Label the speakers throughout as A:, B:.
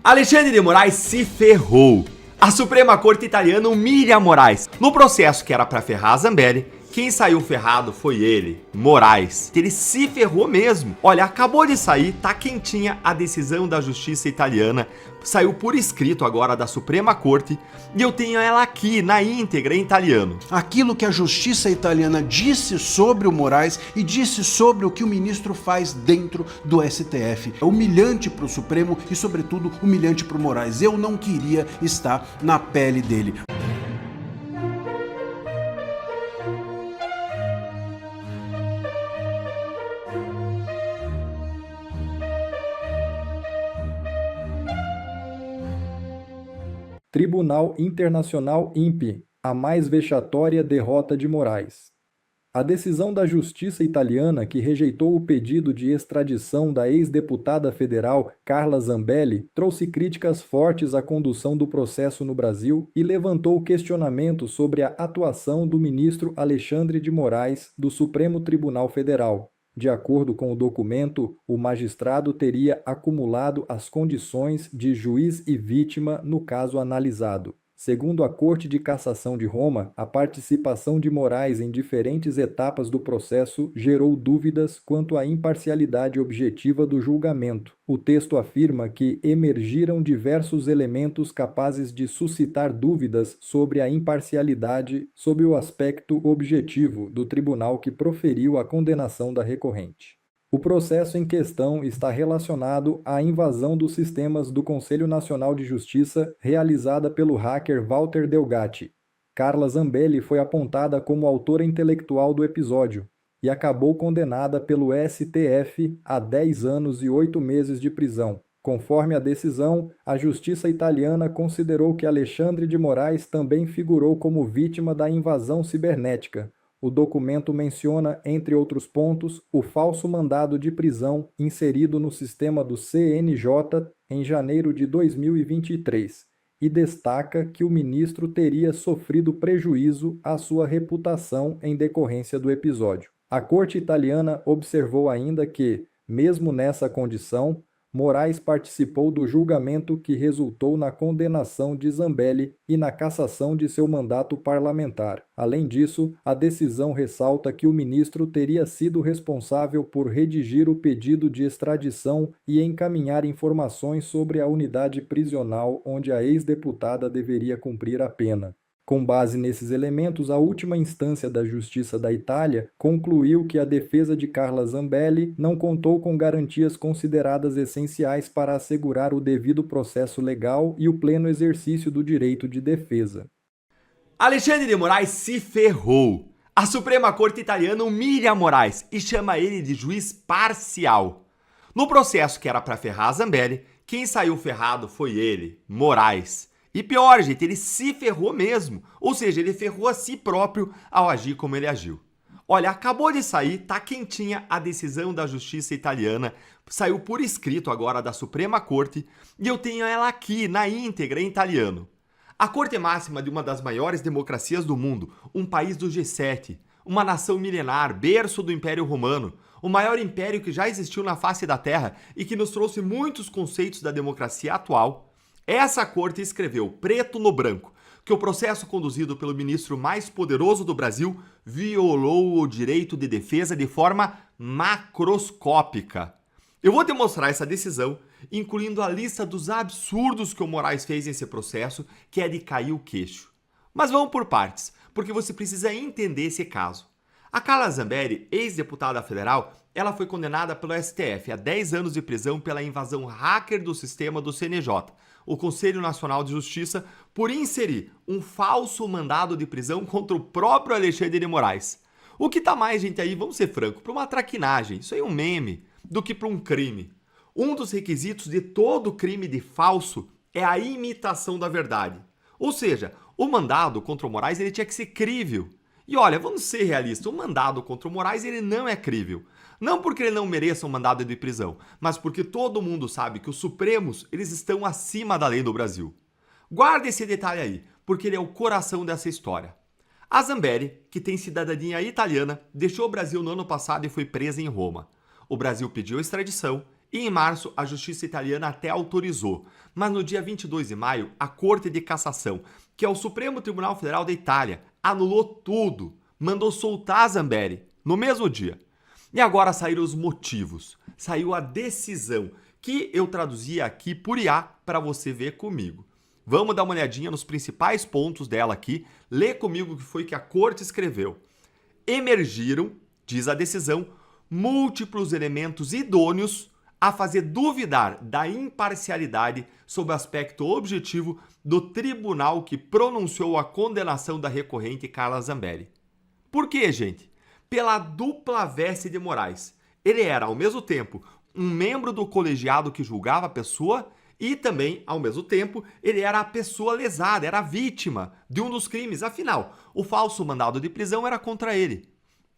A: Alexandre de Moraes se ferrou. A Suprema Corte Italiana humilha Moraes. No processo que era pra ferrar a Zambelli, quem saiu ferrado foi ele, Moraes. Ele se ferrou mesmo. Olha, acabou de sair, tá quentinha a decisão da Justiça Italiana. Saiu por escrito agora da Suprema Corte e eu tenho ela aqui na íntegra em italiano.
B: Aquilo que a Justiça Italiana disse sobre o Moraes e disse sobre o que o ministro faz dentro do STF. É humilhante para o Supremo e, sobretudo, humilhante para o Moraes. Eu não queria estar na pele dele.
C: Tribunal Internacional INPI, a mais vexatória derrota de Moraes. A decisão da Justiça Italiana que rejeitou o pedido de extradição da ex-deputada federal Carla Zambelli trouxe críticas fortes à condução do processo no Brasil e levantou questionamentos sobre a atuação do ministro Alexandre de Moraes do Supremo Tribunal Federal. De acordo com o documento, o magistrado teria acumulado as condições de juiz e vítima no caso analisado. Segundo a Corte de Cassação de Roma, a participação de Moraes em diferentes etapas do processo gerou dúvidas quanto à imparcialidade objetiva do julgamento. O texto afirma que emergiram diversos elementos capazes de suscitar dúvidas sobre a imparcialidade sob o aspecto objetivo do tribunal que proferiu a condenação da recorrente. O processo em questão está relacionado à invasão dos sistemas do Conselho Nacional de Justiça realizada pelo hacker Walter Delgatti. Carla Zambelli foi apontada como autora intelectual do episódio e acabou condenada pelo STF a 10 anos e 8 meses de prisão. Conforme a decisão, a Justiça Italiana considerou que Alexandre de Moraes também figurou como vítima da invasão cibernética. O documento menciona, entre outros pontos, o falso mandado de prisão inserido no sistema do CNJ em janeiro de 2023 e destaca que o ministro teria sofrido prejuízo à sua reputação em decorrência do episódio. A Corte Italiana observou ainda que, mesmo nessa condição, Moraes participou do julgamento que resultou na condenação de Zambelli e na cassação de seu mandato parlamentar. Além disso, a decisão ressalta que o ministro teria sido responsável por redigir o pedido de extradição e encaminhar informações sobre a unidade prisional onde a ex-deputada deveria cumprir a pena. Com base nesses elementos, a última instância da Justiça da Itália concluiu que a defesa de Carla Zambelli não contou com garantias consideradas essenciais para assegurar o devido processo legal e o pleno exercício do direito de defesa.
A: Alexandre de Moraes se ferrou. A Suprema Corte Italiana humilha Moraes e chama ele de juiz parcial. No processo que era para ferrar a Zambelli, quem saiu ferrado foi ele, Moraes. E pior, gente, ele se ferrou mesmo. Ou seja, ele ferrou a si próprio ao agir como ele agiu. Olha, acabou de sair, tá quentinha a decisão da Justiça Italiana. Saiu por escrito agora da Suprema Corte e eu tenho ela aqui na íntegra em italiano. A Corte Máxima de uma das maiores democracias do mundo, um país do G7, uma nação milenar, berço do Império Romano, o maior império que já existiu na face da Terra e que nos trouxe muitos conceitos da democracia atual. Essa corte escreveu, preto no branco, que o processo conduzido pelo ministro mais poderoso do Brasil violou o direito de defesa de forma macroscópica. Eu vou demonstrar essa decisão, incluindo a lista dos absurdos que o Moraes fez nesse processo, que é de cair o queixo. Mas vamos por partes, porque você precisa entender esse caso. A Carla Zambelli, ex-deputada federal, ela foi condenada pelo STF a 10 anos de prisão pela invasão hacker do sistema do CNJ, o Conselho Nacional de Justiça, por inserir um falso mandado de prisão contra o próprio Alexandre de Moraes. O que tá mais, gente, aí, vamos ser francos, para uma traquinagem, isso aí é um meme, do que para um crime. Um dos requisitos de todo crime de falso é a imitação da verdade. Ou seja, o mandado contra o Moraes ele tinha que ser crível. E olha, vamos ser realistas, o mandado contra o Moraes ele não é crível. Não porque ele não mereça um mandado de prisão, mas porque todo mundo sabe que os Supremos eles estão acima da lei do Brasil. Guarda esse detalhe aí, porque ele é o coração dessa história. A Zambelli, que tem cidadania italiana, deixou o Brasil no ano passado e foi presa em Roma. O Brasil pediu extradição E em março, a justiça italiana até autorizou. Mas no dia 22 de maio, a Corte de Cassação, que é o Supremo Tribunal Federal da Itália, anulou tudo, mandou soltar Zambelli no mesmo dia. E agora saíram os motivos, saiu a decisão, que eu traduzi aqui por IA para você ver comigo. Vamos dar uma olhadinha nos principais pontos dela aqui, lê comigo o que foi que a Corte escreveu. Emergiram, diz a decisão, múltiplos elementos idôneos a fazer duvidar da imparcialidade sob o aspecto objetivo do tribunal que pronunciou a condenação da recorrente Carla Zambelli. Por quê, gente? Pela dupla veste de Moraes. Ele era, ao mesmo tempo, um membro do colegiado que julgava a pessoa e também, ao mesmo tempo, ele era a pessoa lesada, era a vítima de um dos crimes. Afinal, o falso mandado de prisão era contra ele.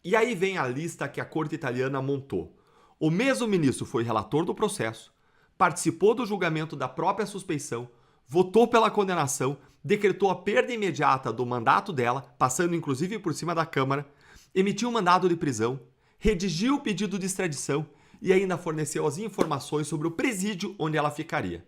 A: E aí vem a lista que a Corte Italiana montou. O mesmo ministro foi relator do processo, participou do julgamento da própria suspeição, votou pela condenação, decretou a perda imediata do mandato dela, passando inclusive por cima da Câmara, emitiu um mandado de prisão, redigiu o pedido de extradição e ainda forneceu as informações sobre o presídio onde ela ficaria.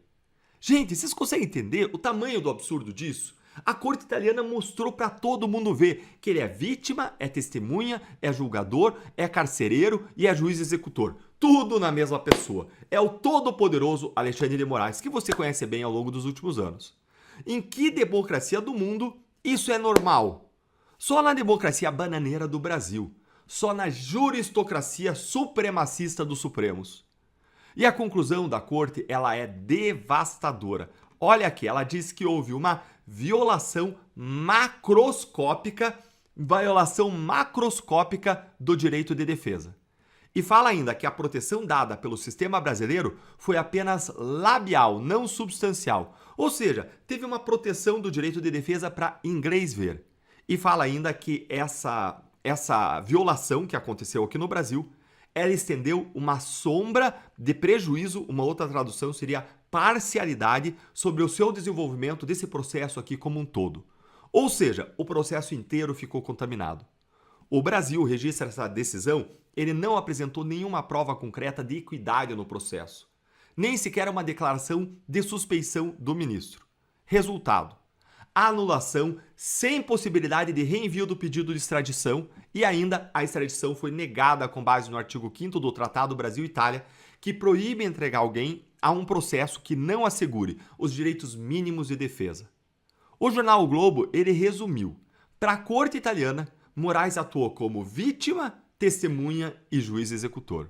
A: Gente, vocês conseguem entender o tamanho do absurdo disso? A Corte Italiana mostrou para todo mundo ver que ele é vítima, é testemunha, é julgador, é carcereiro e é juiz executor. Tudo na mesma pessoa. É o todo-poderoso Alexandre de Moraes, que você conhece bem ao longo dos últimos anos. Em que democracia do mundo isso é normal? Só na democracia bananeira do Brasil. Só na juristocracia supremacista dos Supremos. E a conclusão da Corte, ela é devastadora. Olha aqui, ela diz que houve uma violação macroscópica do direito de defesa. E fala ainda que a proteção dada pelo sistema brasileiro foi apenas labial, não substancial. Ou seja, teve uma proteção do direito de defesa para inglês ver. E fala ainda que essa violação que aconteceu aqui no Brasil, ela estendeu uma sombra de prejuízo, uma outra tradução seria parcialidade, sobre o seu desenvolvimento desse processo aqui como um todo. Ou seja, o processo inteiro ficou contaminado. O Brasil registra essa decisão, ele não apresentou nenhuma prova concreta de equidade no processo, nem sequer uma declaração de suspeição do ministro. Resultado: anulação sem possibilidade de reenvio do pedido de extradição e ainda a extradição foi negada com base no artigo 5º do Tratado Brasil-Itália, que proíbe entregar alguém a um processo que não assegure os direitos mínimos de defesa. O jornal O Globo, ele resumiu: para a Corte Italiana, Moraes atuou como vítima, testemunha e juiz executor.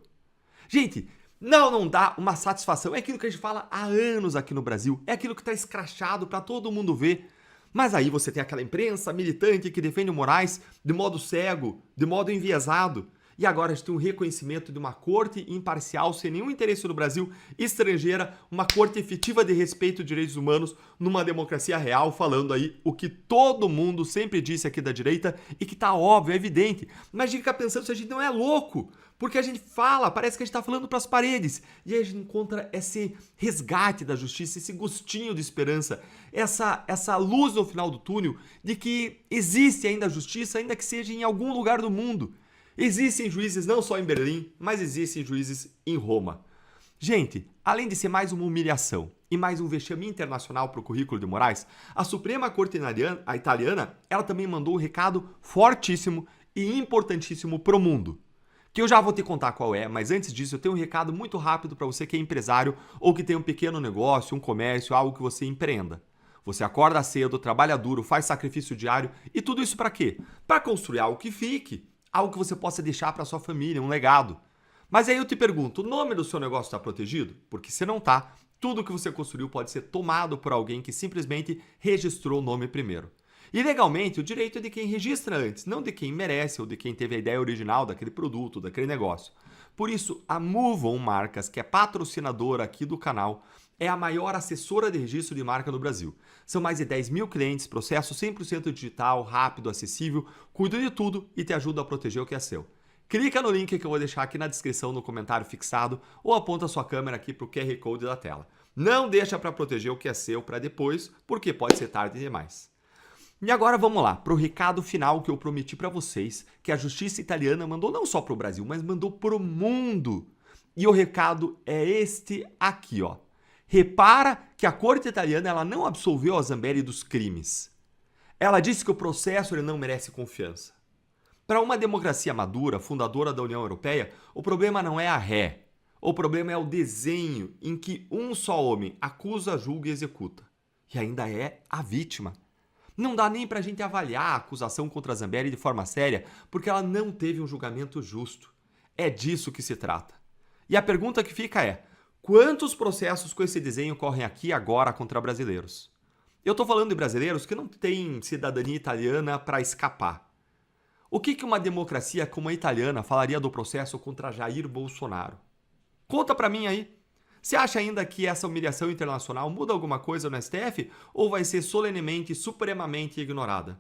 A: Gente, não dá uma satisfação. É aquilo que a gente fala há anos aqui no Brasil, é aquilo que está escrachado para todo mundo ver. Mas aí você tem aquela imprensa militante que defende o Moraes de modo cego, de modo enviesado. E agora a gente tem um reconhecimento de uma corte imparcial, sem nenhum interesse no Brasil, estrangeira, uma corte efetiva de respeito aos direitos humanos, numa democracia real, falando aí o que todo mundo sempre disse aqui da direita e que tá óbvio, é evidente. Mas a gente fica pensando se a gente não é louco, porque a gente fala, parece que a gente tá falando para as paredes. E aí a gente encontra esse resgate da justiça, esse gostinho de esperança, essa luz no final do túnel de que existe ainda a justiça, ainda que seja em algum lugar do mundo. Existem juízes não só em Berlim, mas existem juízes em Roma. Gente, além de ser mais uma humilhação e mais um vexame internacional para o currículo de Moraes, a Suprema Corte Italiana, ela também mandou um recado fortíssimo e importantíssimo para o mundo, que eu já vou te contar qual é, mas antes disso eu tenho um recado muito rápido para você que é empresário ou que tem um pequeno negócio, um comércio, algo que você empreenda. Você acorda cedo, trabalha duro, faz sacrifício diário e tudo isso para quê? Para construir algo que fique. Algo que você possa deixar para sua família, um legado. Mas aí eu te pergunto, o nome do seu negócio está protegido? Porque se não está, tudo que você construiu pode ser tomado por alguém que simplesmente registrou o nome primeiro. E legalmente, o direito é de quem registra antes, não de quem merece ou de quem teve a ideia original daquele produto, daquele negócio. Por isso, a Move On Marcas, que é patrocinadora aqui do canal, é a maior assessora de registro de marca no Brasil. São mais de 10 mil clientes, processo 100% digital, rápido, acessível, cuida de tudo e te ajuda a proteger o que é seu. Clica no link que eu vou deixar aqui na descrição no comentário fixado ou aponta sua câmera aqui para o QR Code da tela. Não deixa para proteger o que é seu para depois, porque pode ser tarde demais. E agora vamos lá, para o recado final que eu prometi para vocês, que a justiça italiana mandou não só para o Brasil, mas mandou para o mundo. E o recado é este aqui, ó. Repara que a corte italiana ela não absolveu a Zambelli dos crimes. Ela disse que o processo ele não merece confiança. Para uma democracia madura, fundadora da União Europeia, o problema não é a ré. O problema é o desenho em que um só homem acusa, julga e executa. E ainda é a vítima. Não dá nem para a gente avaliar a acusação contra a Zambelli de forma séria, porque ela não teve um julgamento justo. É disso que se trata. E a pergunta que fica é, quantos processos com esse desenho correm aqui agora contra brasileiros? Eu estou falando de brasileiros que não têm cidadania italiana para escapar. O que uma democracia como a italiana falaria do processo contra Jair Bolsonaro? Conta para mim aí. Você acha ainda que essa humilhação internacional muda alguma coisa no STF ou vai ser solenemente e supremamente ignorada?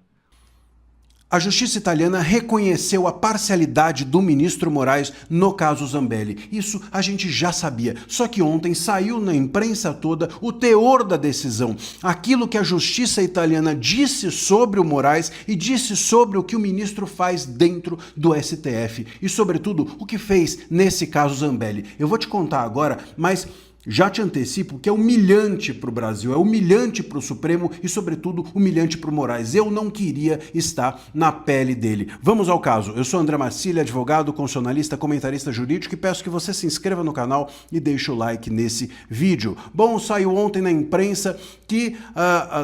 B: A justiça italiana reconheceu a parcialidade do ministro Moraes no caso Zambelli. Isso a gente já sabia, só que ontem saiu na imprensa toda o teor da decisão. Aquilo que a justiça italiana disse sobre o Moraes e disse sobre o que o ministro faz dentro do STF. E, sobretudo, o que fez nesse caso Zambelli. Eu vou te contar agora, mas já te antecipo que é humilhante para o Brasil, é humilhante para o Supremo e, sobretudo, humilhante para o Moraes. Eu não queria estar na pele dele. Vamos ao caso. Eu sou André Marcília, advogado, constitucionalista, comentarista jurídico e peço que você se inscreva no canal e deixe o like nesse vídeo. Bom, saiu ontem na imprensa que,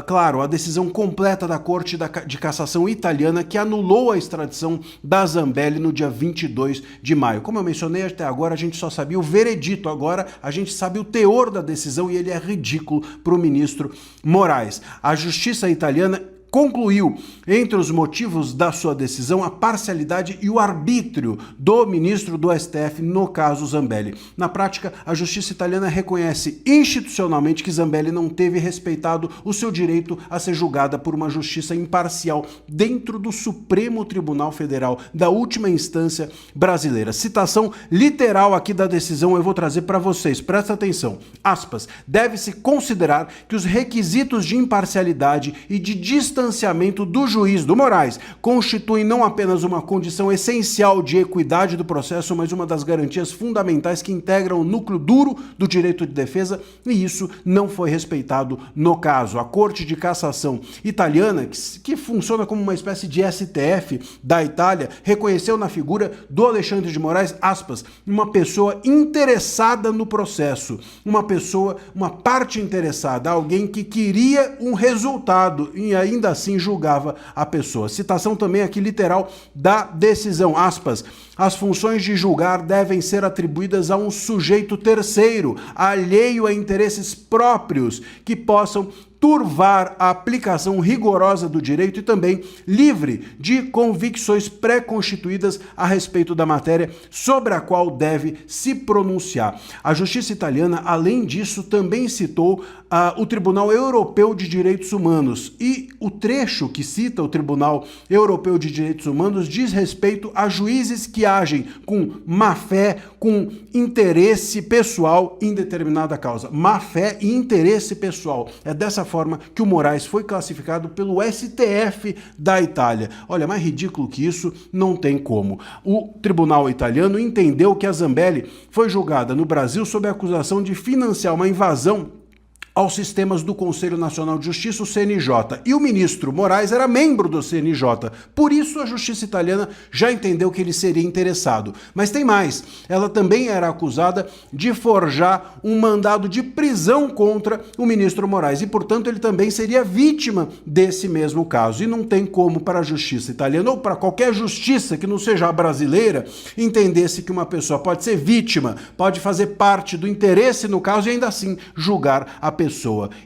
B: claro, a decisão completa da Corte de Cassação italiana que anulou a extradição da Zambelli no dia 22 de maio. Como eu mencionei, até agora a gente só sabia o veredito, agora a gente sabe o teor da decisão e ele é ridículo para o ministro Moraes. A justiça italiana concluiu, entre os motivos da sua decisão, a parcialidade e o arbítrio do ministro do STF no caso Zambelli. Na prática, a justiça italiana reconhece institucionalmente que Zambelli não teve respeitado o seu direito a ser julgada por uma justiça imparcial dentro do Supremo Tribunal Federal, da última instância brasileira. Citação literal aqui da decisão eu vou trazer para vocês. Presta atenção. Aspas. Deve-se considerar que os requisitos de imparcialidade e de distanciamento do juiz do Moraes constitui não apenas uma condição essencial de equidade do processo, mas uma das garantias fundamentais que integram o núcleo duro do direito de defesa, e isso não foi respeitado no caso. A Corte de Cassação italiana, que funciona como uma espécie de STF da Itália, reconheceu na figura do Alexandre de Moraes, aspas, uma pessoa interessada no processo, uma pessoa, uma parte interessada, alguém que queria um resultado e ainda assim julgava a pessoa. Citação também aqui literal da decisão, aspas, as funções de julgar devem ser atribuídas a um sujeito terceiro, alheio a interesses próprios, que possam turvar a aplicação rigorosa do direito e também livre de convicções pré-constituídas a respeito da matéria sobre a qual deve se pronunciar. A justiça italiana, além disso, também citou o Tribunal Europeu de Direitos Humanos e o trecho que cita o Tribunal Europeu de Direitos Humanos diz respeito a juízes que agem com má fé, com interesse pessoal em determinada causa. Má fé e interesse pessoal. É dessa forma que o Moraes foi classificado pelo STF da Itália. Olha, mais ridículo que isso não tem como. O tribunal italiano entendeu que a Zambelli foi julgada no Brasil sob a acusação de financiar uma invasão aos sistemas do Conselho Nacional de Justiça, o CNJ. E o ministro Moraes era membro do CNJ. Por isso, a justiça italiana já entendeu que ele seria interessado. Mas tem mais. Ela também era acusada de forjar um mandado de prisão contra o ministro Moraes. E, portanto, ele também seria vítima desse mesmo caso. E não tem como para a justiça italiana ou para qualquer justiça que não seja a brasileira entender-se que uma pessoa pode ser vítima, pode fazer parte do interesse no caso e ainda assim julgar a pessoa.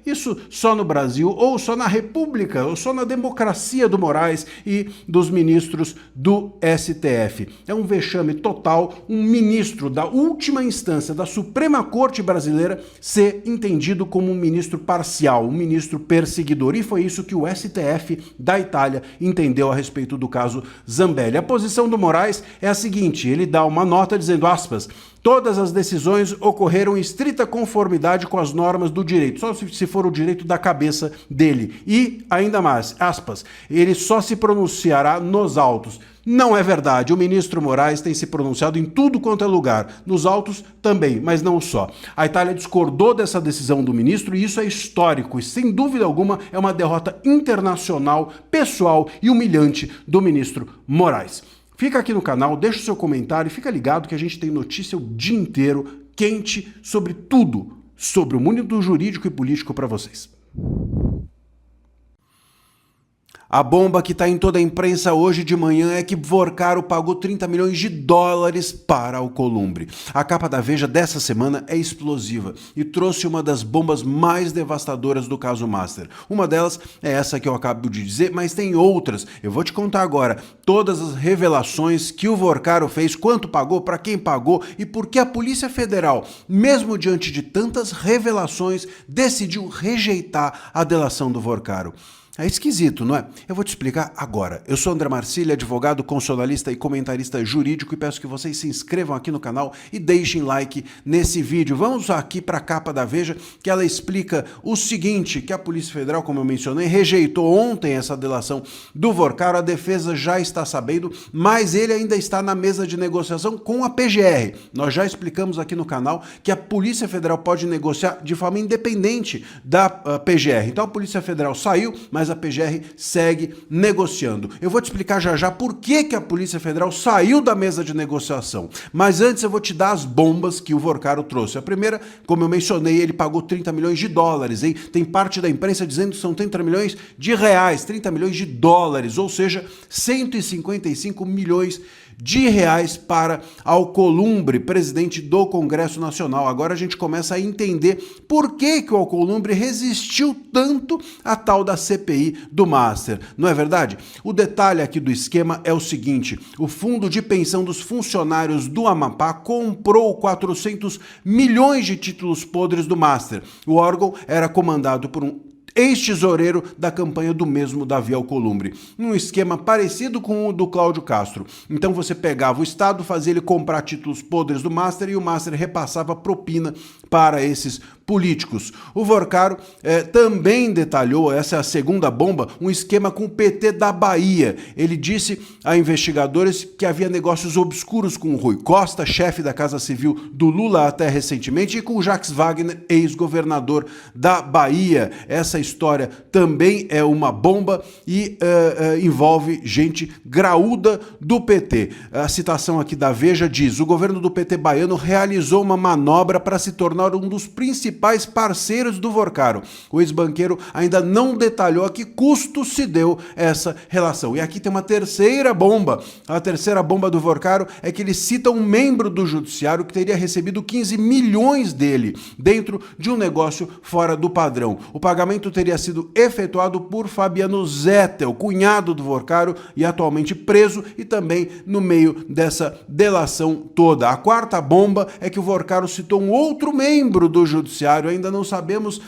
B: Isso só no Brasil, ou só na República, ou só na democracia do Moraes e dos ministros do STF. É um vexame total um ministro da última instância da Suprema Corte brasileira ser entendido como um ministro parcial, um ministro perseguidor. E foi isso que o STF da Itália entendeu a respeito do caso Zambelli. A posição do Moraes é a seguinte, ele dá uma nota dizendo, aspas, Todas as decisões ocorreram em estrita conformidade com as normas do direito, só se for o direito da cabeça dele. E, ainda mais, aspas, ele só se pronunciará nos autos. Não é verdade, o ministro Moraes tem se pronunciado em tudo quanto é lugar, nos autos também, mas não só. A Itália discordou dessa decisão do ministro e isso é histórico e, sem dúvida alguma, é uma derrota internacional, pessoal e humilhante do ministro Moraes. Fica aqui no canal, deixa o seu comentário e fica ligado que a gente tem notícia o dia inteiro, quente, sobre tudo, sobre o mundo jurídico e político para vocês. A bomba que está em toda a imprensa hoje de manhã é que Vorcaro pagou 30 milhões de dólares para Alcolumbre. A capa da Veja dessa semana é explosiva e trouxe uma das bombas mais devastadoras do caso Master. Uma delas é essa que eu acabo de dizer, mas tem outras. Eu vou te contar agora todas as revelações que o Vorcaro fez, quanto pagou, para quem pagou e por que a Polícia Federal, mesmo diante de tantas revelações, decidiu rejeitar a delação do Vorcaro. É esquisito, não é? Eu vou te explicar agora. Eu sou André Marcílio, advogado, constitucionalista e comentarista jurídico e peço que vocês se inscrevam aqui no canal e deixem like nesse vídeo. Vamos aqui para a capa da Veja, que ela explica o seguinte, que a Polícia Federal, como eu mencionei, rejeitou ontem essa delação do Vorcaro. A defesa já está sabendo, mas ele ainda está na mesa de negociação com a PGR. Nós já explicamos aqui no canal que a Polícia Federal pode negociar de forma independente da PGR. Então a Polícia Federal saiu, mas a PGR segue negociando. Eu vou te explicar já já por que a Polícia Federal saiu da mesa de negociação. Mas antes eu vou te dar as bombas que o Vorcaro trouxe. A primeira, como eu mencionei, ele pagou 30 milhões de dólares, hein? Tem parte da imprensa dizendo que são 30 milhões de reais, 30 milhões de dólares, ou seja, 155 milhões de reais para Alcolumbre, presidente do Congresso Nacional. Agora a gente começa a entender por que o Alcolumbre resistiu tanto à tal da CPI do Master. Não é verdade? O detalhe aqui do esquema é o seguinte: o Fundo de Pensão dos Funcionários do Amapá comprou 400 milhões de títulos podres do Master. O órgão era comandado por um ex-tesoureiro da campanha do mesmo Davi Alcolumbre, num esquema parecido com o do Cláudio Castro. Então você pegava o Estado, fazia ele comprar títulos podres do Master e o Master repassava propina para esses políticos. O Vorcaro também detalhou, essa é a segunda bomba, um esquema com o PT da Bahia. Ele disse a investigadores que havia negócios obscuros com o Rui Costa, chefe da Casa Civil do Lula até recentemente, e com o Jacques Wagner, ex-governador da Bahia. Essa história também é uma bomba e envolve gente graúda do PT. A citação aqui da Veja diz: o governo do PT baiano realizou uma manobra para se tornar um dos principais parceiros do Vorcaro. O ex-banqueiro ainda não detalhou a que custo se deu essa relação. E aqui tem uma terceira bomba. A terceira bomba do Vorcaro é que ele cita um membro do judiciário que teria recebido 15 milhões dele dentro de um negócio fora do padrão. O pagamento teria sido efetuado por Fabiano Zettel, cunhado do Vorcaro e atualmente preso e também no meio dessa delação toda. A quarta bomba é que o Vorcaro citou um outro membro do judiciário, ainda não sabemos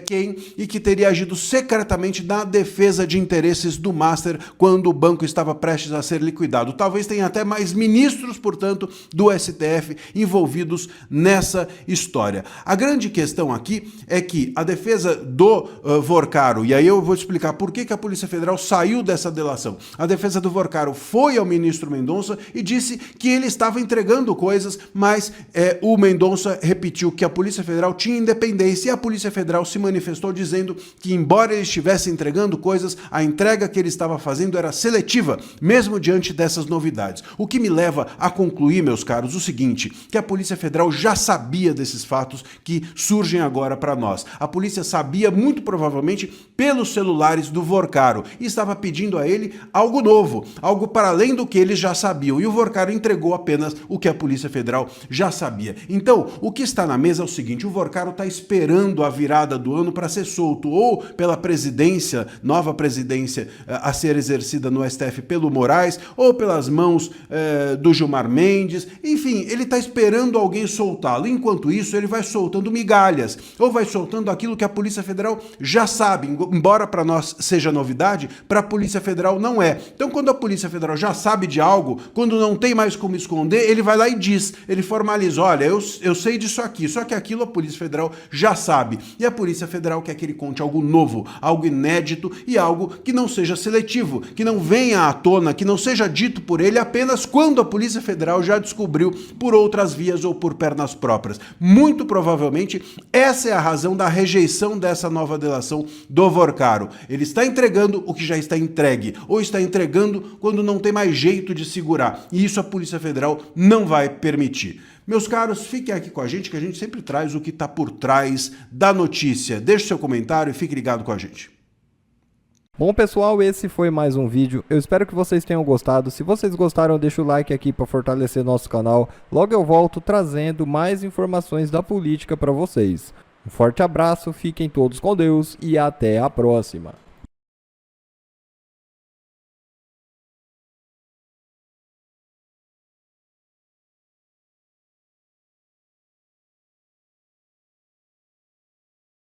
B: quem, e que teria agido secretamente na defesa de interesses do Master quando o banco estava prestes a ser liquidado. Talvez tenha até mais ministros, portanto, do STF envolvidos nessa história. A grande questão aqui é que a defesa do Vorcaro, e aí eu vou explicar por que a Polícia Federal saiu dessa delação. A defesa do Vorcaro foi ao ministro Mendonça e disse que ele estava entregando coisas, mas o Mendonça repetiu que a Polícia Federal tinha independência e a Polícia Federal se manifestou dizendo que, embora ele estivesse entregando coisas, a entrega que ele estava fazendo era seletiva, mesmo diante dessas novidades. O que me leva a concluir, meus caros, o seguinte, que a Polícia Federal já sabia desses fatos que surgem agora para nós. A polícia sabia, muito provavelmente, pelos celulares do Vorcaro e estava pedindo a ele algo novo, algo para além do que eles já sabiam. E o Vorcaro entregou apenas o que a Polícia Federal já sabia. Então, o que está na mesa mesa é o seguinte: o Vorcaro está esperando a virada do ano para ser solto, ou pela presidência, nova presidência a ser exercida no STF pelo Moraes, ou pelas mãos do Gilmar Mendes. Enfim, ele está esperando alguém soltá-lo. Enquanto isso, ele vai soltando migalhas, ou vai soltando aquilo que a Polícia Federal já sabe, embora para nós seja novidade, para a Polícia Federal não é. Então, quando a Polícia Federal já sabe de algo, quando não tem mais como esconder, ele vai lá e diz, ele formaliza: olha, eu sei disso aqui, só que aquilo a Polícia Federal já sabe. E a Polícia Federal quer que ele conte algo novo, algo inédito e algo que não seja seletivo, que não venha à tona, que não seja dito por ele apenas quando a Polícia Federal já descobriu por outras vias ou por pernas próprias. Muito provavelmente, essa é a razão da rejeição dessa nova delação do Vorcaro. Ele está entregando o que já está entregue, ou está entregando quando não tem mais jeito de segurar. E isso a Polícia Federal não vai permitir. Meus caros, fiquem aqui com a gente, que a gente sempre traz o que está por trás da notícia. Deixe seu comentário e fique ligado com a gente.
D: Bom, pessoal, esse foi mais um vídeo. Eu espero que vocês tenham gostado. Se vocês gostaram, deixa o like aqui para fortalecer nosso canal. Logo eu volto trazendo mais informações da política para vocês. Um forte abraço, fiquem todos com Deus e até a próxima.